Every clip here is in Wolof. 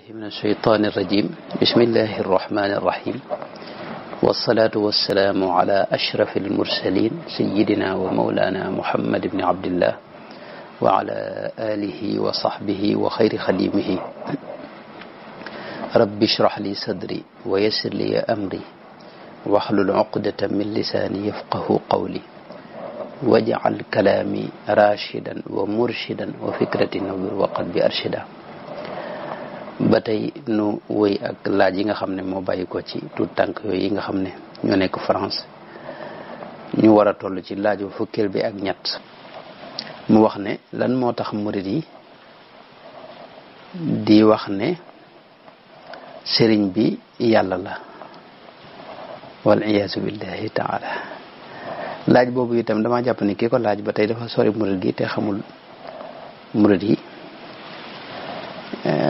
من الشيطان الرجيم بسم الله الرحمن الرحيم والصلاة والسلام على أشرف المرسلين سيدنا ومولانا محمد بن عبد الله وعلى آله وصحبه وخير خديمه رب اشرح لي صدري ويسر لي أمري واحلل عقدة من لساني يفقه قولي واجعل كلامي راشدا ومرشدا وفكرتي نور وقلبي أرشدا ba tey nu wëy ak laaj yi nga xam ne moo bàyyi ko ci tout tànk yooyu yi nga xam ne ñoo nekk France ñu war a toll ci laaju fukkeel bi ak ñett mu wax ne lan moo tax murid yi di wax ne sëriñ bi yàlla la wal iyaasu billahi taala laaj boobu itam dama jàpp ne kii ko laaj ba tey dafa sori murid gi te xamul murid yi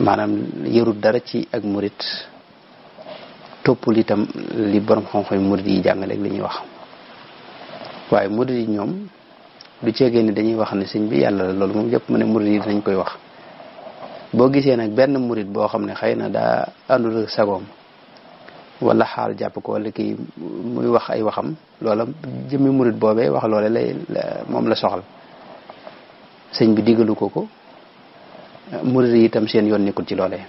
maanaam yërut dara ci ak murit toppul itam li borom xam-xam murit yi jàngale li ñuy wax waaye murit yi ñoom du ceegee ni dañuy wax ne sëñ bi yàlla la loolu moom jëpp mu ne murit yi dinañ koy wax boo gisee nag benn murit boo xam ne xëy na daa àndul sagoom wala xaal jàpp ko wala kii muy wax ay waxam loola jëmmi murit boobee wax loole lay moom la soxal sëñ bi digalu ko murid yi itam seen yoon nekkul ci loolee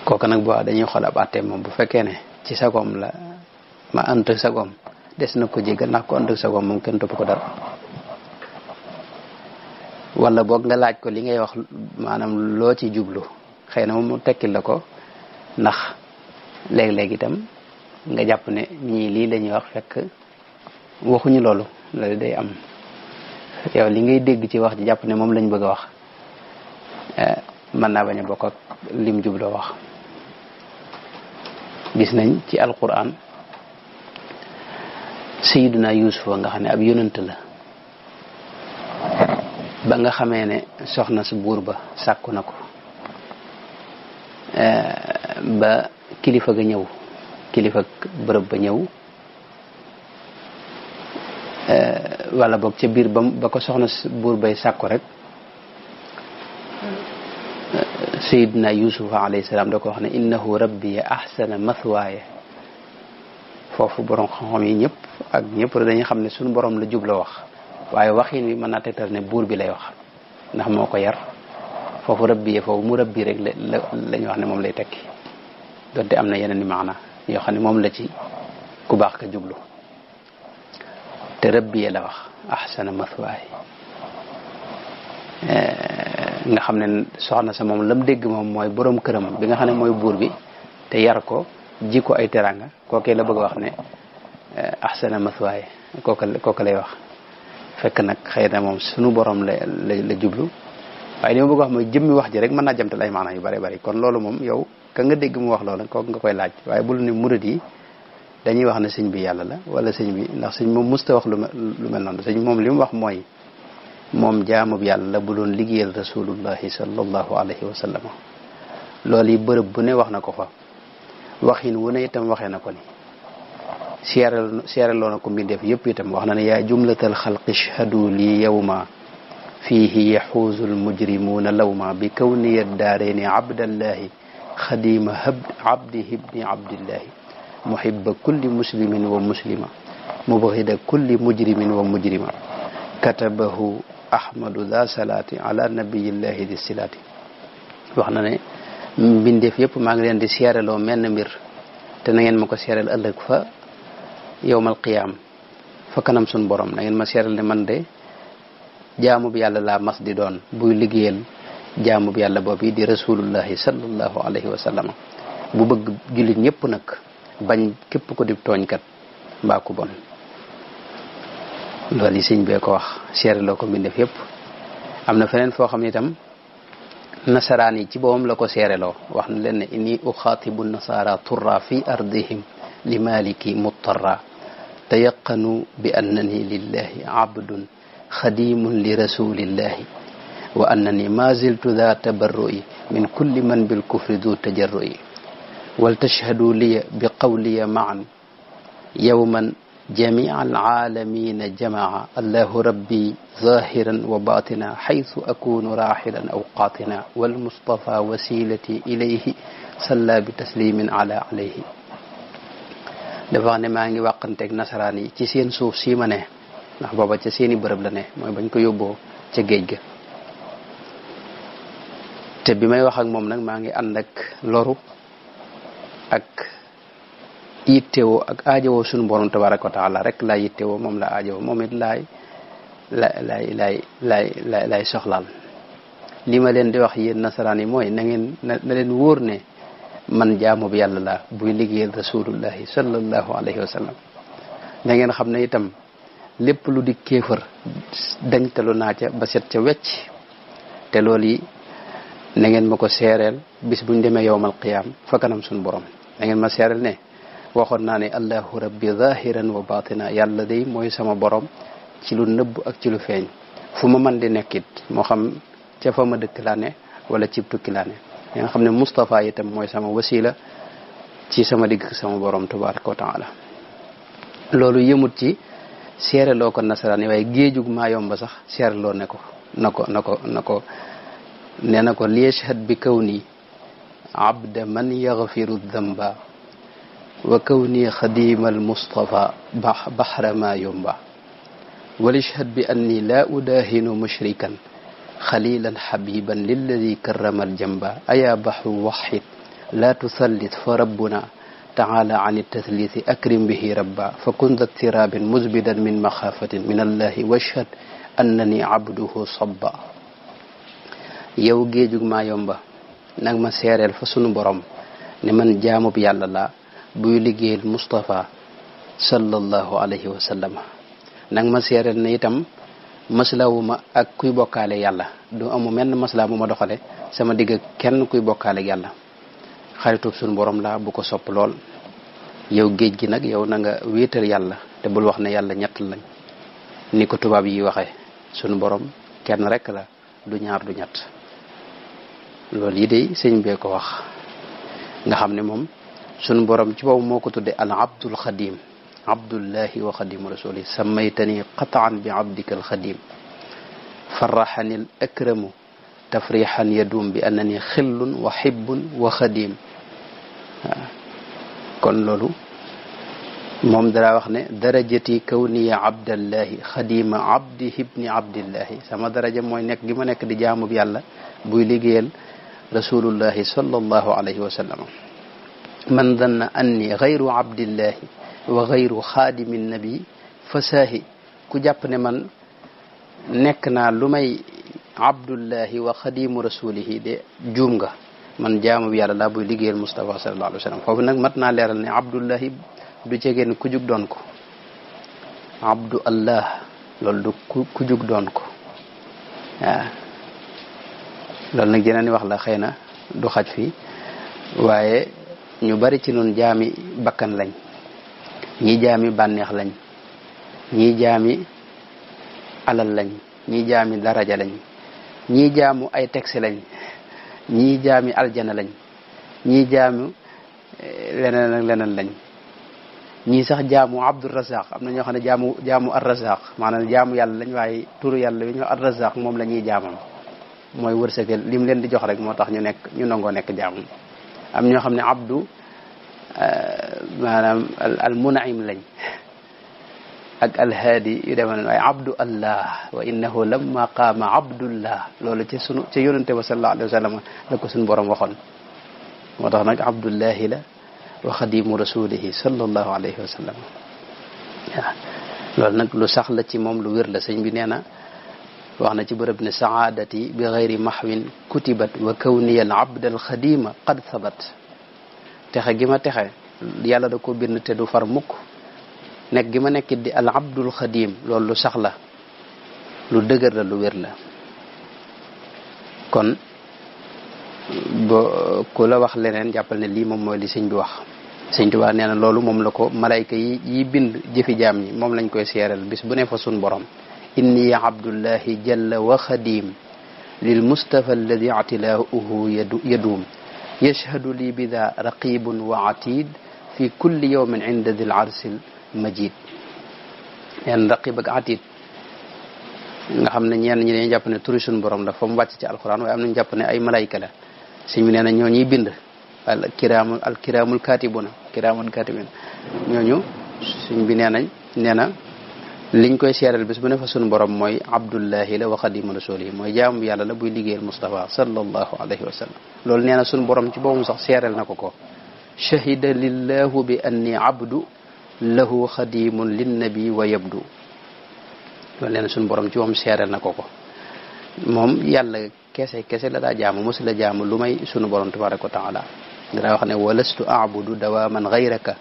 kooku nag boo dañuy xool ab àtte moom bu fekkee ne ci sagoom la ma ànd ak sagoom des na ko jégal ndax ko ànd ak sagoom moom kenn topp ko dara wala boog nga laaj ko li ngay wax maanaam loo ci jublu xëy na moom mu tekkil la ko ndax léeg-léeg itam nga jàpp ne ñii lii la ñuy wax fekk waxuñu loolu day am yow li ngay dégg ci wax ji jàpp ne moom lañ bëgg a wax mën naa bañ a bokk ak lim jubloo wax gis nañ ci alquran sayiduna yusufa nga xam ne ab yonent la ba nga xamee ne soxna su buur ba sàkku na ko ba kilifa ga ñëw kilifa bërëb ba ñëw wala boog ca biir ba ko soxna buur bay sàkku rek sayidna yusufa alayhi salaam da ko wax ne innahu rabbi ahsana mathwaaya foofu borom xam-xam yi ñëpp ak ñëpp dañuy xam ne suñu borom la jubla wax waaye waxin wi mën naa tegtal ne buur bi lay wax ndax moo ko yar foofu rabbi foofu mu rabbi rek lañu wax ne moom lay tekki donte am na yeneen i maana yoo xam ne moom la ci ku baax ka jublu te rabbi la wax ahsana mathwaay nga xam ne soxna sa moom lam dégg moom mooy borom këram bi nga xam ne mooy buur bi te yar ko ji ko ay teranga kookee la bëgg a wax ne ahsana mathwaay kooka lay wax fekk nag xëy na moom sunu borom la jublu waaye li ma bëgg wax mooy jëmmi wax ji rek mën naa jamtal ay maanaam yu bari bari kon loolu moom yow ka nga dégg mu wax loolu kooku nga koy laaj waaye bul ne murid yi dañuy wax ne sëñ bi yàlla la wala sëñ bi ndax sëñ moom musta wax lu mel noonu sëñ moom li mu wax mooy moom jaamub yàlla la bu doon liggéeyal rasulullahi sallallahu alayhi wa sallam loolu yi bërëb bu ne wax na ko fa waxin wu ne itam waxee na ko ni seeraloo na ko mbindeef yëpp itam wax na ne yaa jumlatal xalqi ishhadu li yawma fiihi yaxuuzu almujrimuuna lawma bi kawniya daareeni abdallahi xadima abdihi ibni abdillahi muhibba kulli muslimin wa muslima mubghida kulli mujrimin wa mujrima katabahu ahmadu da salaati ala nabiyillahi di silaati wax na ne mbindeef yëpp maa ngi leen di seereloo menn mbir te na ngeen ma ko seerel ëllëg fa yowmal qiyaam fa kanam sun borom na ngeen ma seerel ne man de jaamub yàlla laa mas di doon buy liggéeyal jaamub yàlla boobu di rasulullahi sallallahu alayhi wa sallam bu bëgg jullit ñëpp nag bañ képp ko di tooñkat mbaa ku bon loolu yi sëñ bee ko wax seereloo ko mbindeef yëpp am na feneen foo xam ne itam nasaraan yi ci boobam la ko seereloo wax na leen ne inni uxaatibu nasara turra fi ardihim li maliki muttarra tayaqanu bi annani lillahi abdun xadimun li rasulillahi wa annani ma ziltu da tabarru'i min kulli man bil kufri du tajarru'i wal tashhadu liya bi qawliya ma'an yawman جميع العالمين جمع الله ربي ظاهرا وباطنا حيث أكون راحلا أو قاطنا والمصطفى وسيلتي إليه صلى بتسليم عليه dafa ne maa ngi wàqanteeg nasaraan yi ci seen suuf sii ma ne ndax booba ca seeni bërëb la ne mooy bañ ko yóbboo ca géej ga te bi may wax ak moom nag maa ngi ànd ak loru ak yittewoo ak aajowoo suñu borom tabaraka wa taala rek laa yittewoo moom la aajowoo moom it laay soxlaal li ma leen di wax yéen nasaraan yi mooy na ngeen na leen wóor ne man jaamu bi yàlla laa buy liggéeyal rasulullahi sallallahu alayhi wa sallam da ngeen xam ne itam lépp lu di kéefër dañtalu naa ca ba set ca wecc te loolu yi na ngeen ma ko seereel bis buñ demee yowmal qiyaam fa kanam suñu borom da ngeen ma seereel ne waxoon naa ne allahu rabbi zahiran wa batina yàlla day mooy sama borom ci lu nëbb ak ci lu feeñ fu ma mën di nekkit moo xam ca fa ma dëkk laa ne wala cib tukki laa ne nga xam ne Moustapha itam mooy sama wasila ci sama digg sama borom tabaraka wa taala loolu yëmut ci seereloo ko nasaraan yi waaye géejug maa yomba sax seereloo ne ko na ko nee na ko liyashhad bi kawni abda man yaghfiru dhanba wa kawni xadima al Mustafa bahra ma yomba walishhad bi anni la udahinu mushrikan خليلا حبيبا للذي كرم الجنب أيا بحر وحد لا تثلث فربنا تعالى عن التثليث أكرم به ربا فكن ذا اضطراب مزبدا من مخافة من الله واشهد أنني عبده صبا yow géejug maa yomba nag ma seereel fa sunu borom ne man jaamub yàlla la buy liggéeyal Mustafa sallallahu alayhi wa sallam nag ma seereel ne itam maslawuma ak kuy bokkaale yàlla du amu menn masla bu ma doxale sama digg kenn kuy bokkaale yàlla xaritub suñu borom la bu ko sopp lool yow géej gi nag yow na nga wéetal yàlla te bul wax ne yàlla ñett lañ ni ko tubaab yi waxee suñu borom kenn rek la du ñaar du ñett loolu yi de sëñ bee ko wax nga xam ne moom suñu borom ci boobu moo ko tudde al abdul xadim abdullahi wa xadimu rasuli sammaytani qataan bi abdika alxadim farraxani al akramu tafrixan yadum bi annani xillun wa xibbun wa xadim kon loolu moom dara wax ne darajati kawniya abdallahi xadima abdi ibni abdillahi sama daraja mooy nekk gi ma nekk di jaamub yàlla buy liggéeyal rasulullahi sallallahu alayhi wa sallam man danna anni gayru abdillahi wa gayru xaadimi nabi fasaahi ku jàpp ne man nekk naa lu may abdullahi wa xadimu rasulihi de juum nga man jaamu bi yàlla laa buy liggéeyal Mustafa sallallahu alayhi wa sallam foofu nag mat naa leeral ne abdullahi du jegeen ku jug doon ko abdu allah loolu du ku jug doon ko waaw loolu nag jeneen wax la xëy na du xaj fi waaye ñu bari ci noonu jaami bakkan lañ ñii jaami bànneex lañ ñii jaami alal lañ ñii jaami daraja lañ ñii jaamu ay texte lañ ñii jaami aljana lañ ñii jaamu leneen ak leneen lañ ñii sax jaamu abdurazaq am na ñoo xam ne jaamu arrazaq maanaam jaamu yàlla lañ waaye turu yàlla bi ñoo arrazaq moom la ñuy jaamam mooy wërsëgal lim leen di jox rek moo tax ñu nangoo nekk jaamam am ñoo xam ne abdu maanaam al munaim lañ ak alhaadi yu dema waaye abdu allah wa innahu lamma qaama abdullah loolu ca yonente ba sallallahu alayhi wa sallam la ko suñu borom waxoon moo tax nag abdullahi la wa xadimu rasulihi sallallahu alayhi wa sallam waaw loolu nag lu sax la ci moom lu wér la sëñ bi nee na wax na ci bërëb ne saadati bi gayri mahwin kutibat wa kawniya al abd al xadima qad sabat texe gi ma texe yàlla da ko bind te du far mukk nekk gi ma nekkit di al abdul xadim loolu lu sax la lu dëgër la lu wér la kon boo ku la wax leneen jàppal ne lii moom mooy li sëñ bi wax sëñ Tuubaa nee na loolu moom la ko malayka yi bind jëfi jaam ñi moom lañ koy seeral bis bu ne fa sun borom inni abdullahi jalla wa xadim lil mustafa alladi atilaauhu yaduum yashhadu li bida raqibun wa atid fi kulli yawmin inda dil arsil majid neen raqib ak atid nga xam ne ñenn ñi dañuy jàpp ne turi suñu borom la fa mu wàcc ci alquran waaye am nañu jàpp ne ay malayka la suñ bi nee na ñoo ñuy bind al kiraamul katibuna kiraamul katibina ñooñu suñ bi nee na liñ koy seeral bis bu ne fa suñu borom mooy abdullahi la wa xadimu rasuli mooy jaamu yàlla la buy liggéeyal Mustafa sallallahu alayhi wa sallam loolu nee na suñu borom ci boppam sax seeral na ko shahida lillahu bi anni abdu lahu xadimun linnabi wa yabdu loolu nee na suñu borom ci moom seeral na ko moom yàlla kese la daa jaamu mosu la jaamu lu may sunu borom tabaraka wa taala daa wax ne walastu abudu dawaman gayraka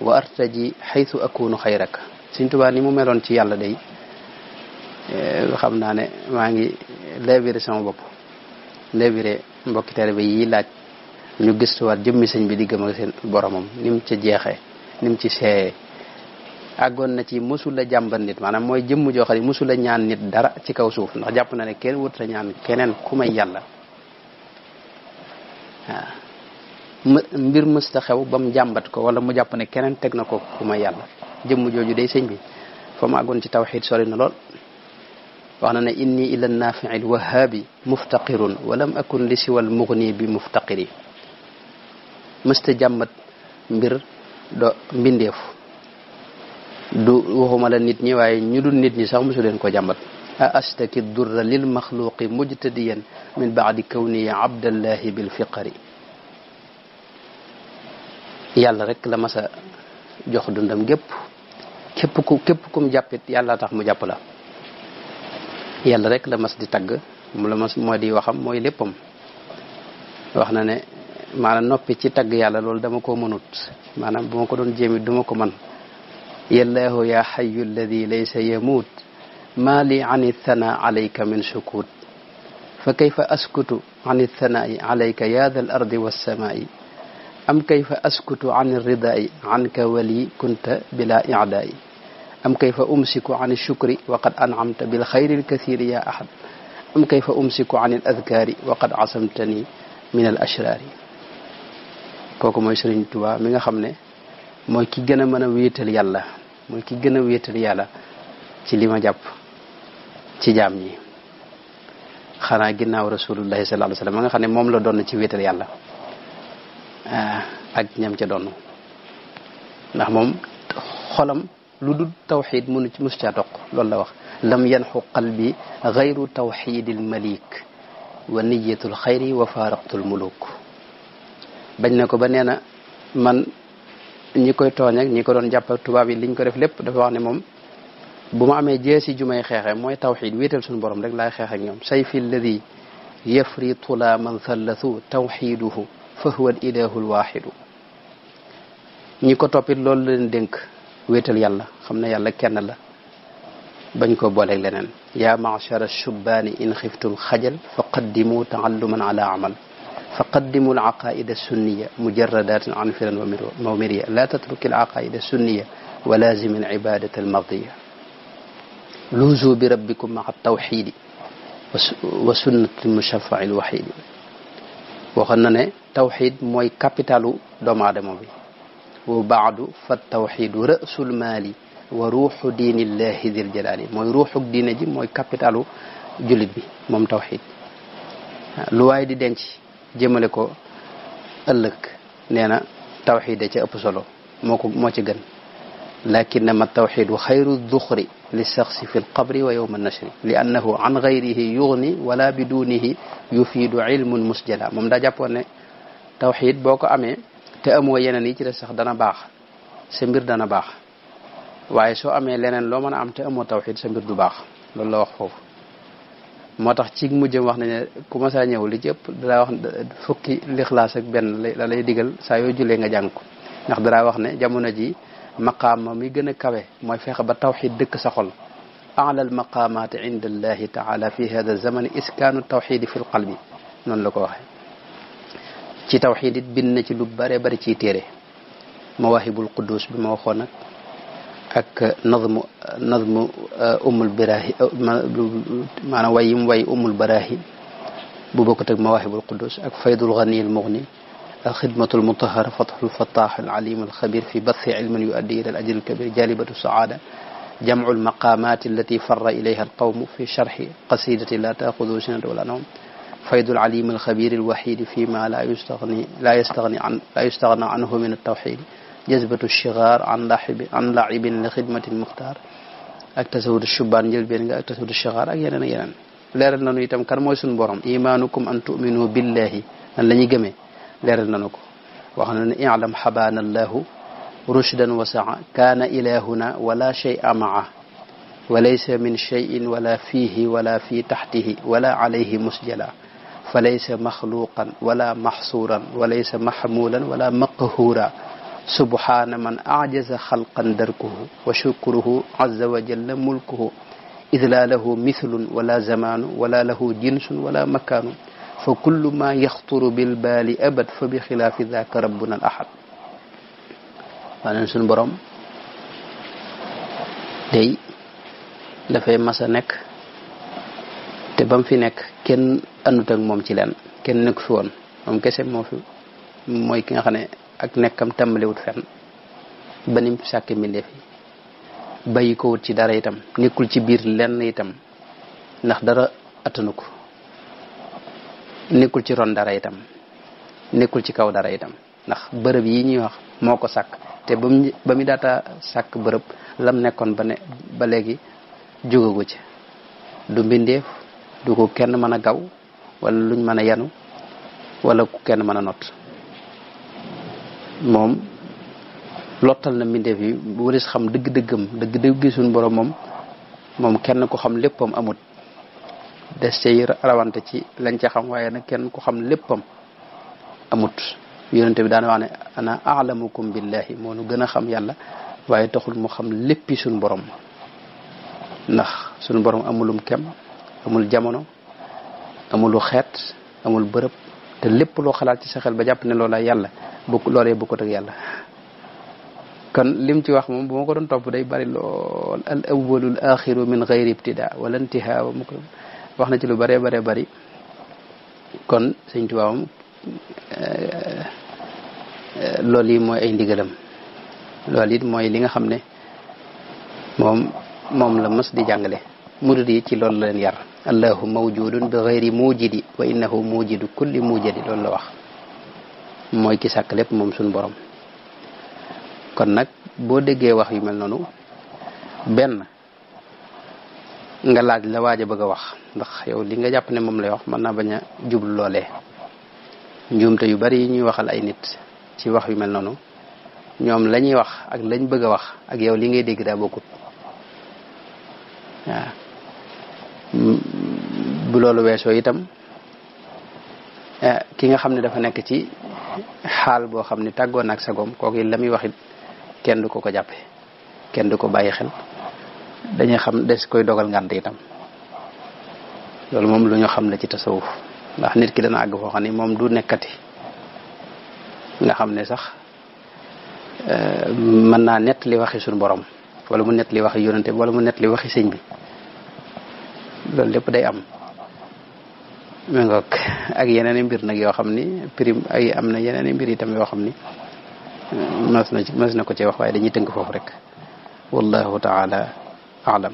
wa artaji xaytu akunu xayraka Sëñ Tuubaa ni mu meloon ci yàlla day xam naa ne maa ngi léebiré sama bopp léebiré mbokki taalibe yi laaj ñu gëstuwaat jëmmi sëñ bi diggam ak seen boromam ni mu ci jeexee ni mu ci seeyee àggoon na ci mësula jàmbat nit maanaam mooy jëmm joo xam ne mësula ñaan nit dara ci kaw suuf ndax jàpp na ne kenn wut la ñaan keneen ku may yàlla waaw mbir mësta xew ba mu jàmbat ko wala mu jàpp ne keneen teg na ko ku may yàlla jëmm jooju day sëñ bi fa mu àggoon ci tawxiid sori na lool wax na ne inni ila nafiil wahaabi muftaqirun walam akun li siwal mugni bi muftaqiri mësta jàmbat mbir do mbindeef du waxuma la nit ñi waaye ñu dul nit ñi sax mosu leen ko jàmbat a astaki durra lil maxluqi mujtadiyan min baadi kawni abdallahi bil fiqari yàlla rek la mas a jox dundam gépp képp kum jàppit yàlla tax mu jàpp la yàlla rek la mas di tagg mu la mas moo di waxam mooy léppam wax na ne maanaam noppi ci tagg yàlla loolu dama ko mënut maanaam bu ma ko doon jéemi duma ko man yallaahu ya xayu alladi laysa yamuut maa li an ithana alayka min sukut fa kayfa askutu an ithanai alayka ya dal ardi wassamai am kayfa askutu an irridai anka wali kunta bila i'dai am kayfa umsiku an shukri wa qad an'amta bil xayri alkathiri ya ahad am kayfa umsiku an al adkaari wa qad asamtani min al ashraari kooku mooy Sëriñ Tuubaa mi nga xam ne mooy ki gën a mën a wéetal yàlla mooy ki gën a wéetal yàlla ci li ma jàpp ci jaam ñi xanaa ginnaaw rasulullahi sallallahu alayhi wa sallam ma nga xam ne moom la doon ci wéetal yàlla ak ñam ca doon ndax moom xolam lu dul tawxid mënu ci mus caa toq loolu la wax lam yanxu qalbi gayru tawxidil malik wa niyatul xayri wa faraqtul muluk bañ na ko ba nee na man ñi koy tooñ ak ñi ko doon jàpp ak tubaab yi liñ ko def lépp dafa wax ne moom bu ma amee jeesi ju may xeexe mooy tawxid wéetal suñu borom rek laay xeex ak ñoom sayfi alladi yafri tula man thallathu tawxiduhu fa huwa al ilahu alwaxidu ñi ko toppit loolu leen dénk wéetal yàlla xam ne yàlla kenn la bañ ko booleeg leneen ya ma'shara shubbaani in xiftum xajal fa qaddimu taalluman ala amal fa qaddimu al aqaida sunniya mujarradatin an firan wa miriya la tatruki al aqaida sunniya wa lazim al ibadata al mardiya luzu bi rabbikum maa tawxidi wa sunnati al mushaffa'i al wahidi waxoon na ne tawxid mooy capitalu doomu aadama bi wa baadu fa tawxidu rasul maali wa ruuxu diinillahi dil jalaali mooy ruuxuk diine ji mooy capitalu jullit bi moom tawxid lu waay di denc jëmale ko ëllëg nee na tawxid da ca ëpp solo moo ci gën lakinnama tawxidu xayru duxri li saxsi fi lqabri wa yowma nashri li annahu an gayrihi yugni wala bidunihi yufiidu ilmun musjala moom daa jàppoon ne tawxid boo ko amee te amoo yeneen yi ci des sax dana baax sa mbir dana baax waaye soo amee leneen loo mën a am te amoo tawxid sa mbir du baax loolu la wax foofu moo tax ci mujjëm wax nañ ne ku ma saa ñëw li ci ëpp dalaa wax fukki lixlaas ak benn la lay digal saa yoo jullee nga jàng ko ndax dalaa wax ne jamono ji maqaama mi gën a kawe mooy fexe ba tawxid dëkk sa xol ala al maqaamaati inda allahi taala fi hada zamani iskaanu tawxidi fi l qalbi noonu la ko waxee ci tawxid it bind na ci lu bare bari ciy téere mawahibul quddus bi ma waxoon nag ak nazmu umul barahi maanaam wayim way umul barahi bu bokkut ak mawahibul quddus ak faydul ghani al mughni ak xidmatul mutahhara fathul fattah al alim al xabir fi bathi ilmin yuaddi ila al ajr al kabir jalibatu saada jam'u al-maqamat allati farra ilayha al-qawm fi sharhi qasidati la ta'khudhu sinatun wala nawm فيض العليم الخبير الوحيد فيما لا يستغنى عنه من التوحيد جذبة الشغار عن لعب لخدمة المختار ak tasawudu shubaan jël benn nga ak tasawudu shigaar ak yeneen ak yeneen leeral nañu itam kan mooy suñu borom imaanukum an tu'minu billahi nan la ñuy gëmee leeral nañu ko wax na ne i'lam xabaana allahu rushdan wa sa'a kaana ilahuna wala shay'a ma'a wa laysa min shay'in wala fihi wala fi taxtihi wala alayhi musjala fa laysa maxluqan wala maxsuuran wa laysa maxmuulan wala maqhuura subhaana man ajaza xalqan darkuhu wa shukruhu azza wa jalla mulkuhu id la lahu mithlun wala zamaanu wala lahu jinsun wala makaanu fa kullu ma yaxturu bilbaali abad fa bi xilaafi daaka rabbuna al ahad waa neen suñu borom day dafay mas a nekk te bam fi nekk kenn andut ak moom ci leen kenn nekk fi woon moom kese moo fi mooy ki nga xam ne ak nekkam tàmbaliwut fenn ba nim sàkke mbindeef yi bàyyi ko wut ci dara itam nekkul ci biir lenn itam ndax dara attanu ko nekkul ci ron dara itam nekkul ci kaw dara itam ndax bërëb yi ñuy wax moo ko sàkk te ba mu daata sàkk bërëb lam nekkoon ba léegi jógagu ci du mbindeef du ko kenn mën a gaw wala luñ mën a yanu wala ku kenn mën a not moom lottal na mbindeef yi waris xam dëgg-dëggam dëgg-dëgg suñu borom moom kenn ku xam léppam amut des cay rawante ci lañ ca xam waaye nag kenn ku xam léppam amut yonente bi daana wax ne ana a'lamukum billahi moo nu gën a xam yàlla waaye taxul mu xam léppi suñu borom ndax suñu borom amulum kem amul jamono amulu xeet amul bërëb te lépp loo xalaat ci sa xel ba jàpp ne loola yàlla loolee bokkut ak yàlla kon lim ci wax moom bu ma ko doon topp day bari lool al awwalul axiru min gayri ibtida wala intihaa mu ko wax na ci lu bëree bëree bëri kon sëñ Tuubaa moom loolu yi mooy ay ndigalam loolu it mooy li nga xam ne moom la mës di jàngale murid yi ci loolu la leen yar allahu mawjudun bi gayri mujidi wa innahu mujidu kulli mujidi loolu la wax mooy ki sàkk lépp moom suñu borom kon nag boo déggee wax yu mel noonu benn nga laaj la waaj a bëgg a wax ndax yow li nga jàpp ne moom lay wax mën naa bañ a jublu loolee njuumte yu bari yi ñuy waxal ay nit ci wax yu mel noonu ñoom la ñuy wax ak lañ bëgg a wax ak yow li ngay dégg daa bokkut waaw bu loolu weesoo itam ki nga xam ne dafa nekk ci xaal boo xam ne tàggoon ak sagoom kooku la muy wax it kenn du ko jàppe kenn du ko bàyyi xel dañuy xam des koy dogal ngànt itam loolu moom lu ñu xam la ci tasawuf ndax nit ki dana àgg foo xam ne moom du nekkati nga xam ne sax mën naa nett li waxi suñu borom wala mu nett li waxi yonente wala mu nett li waxi sëñ bi loolu lépp day am ma ngoog ak yeneen i mbir nag yoo xam ni prime ay am na yeneen i mbir itam yoo xam ni mas na ko ci wax waaye dañuy tënk foofu rek wallahu taala a'lam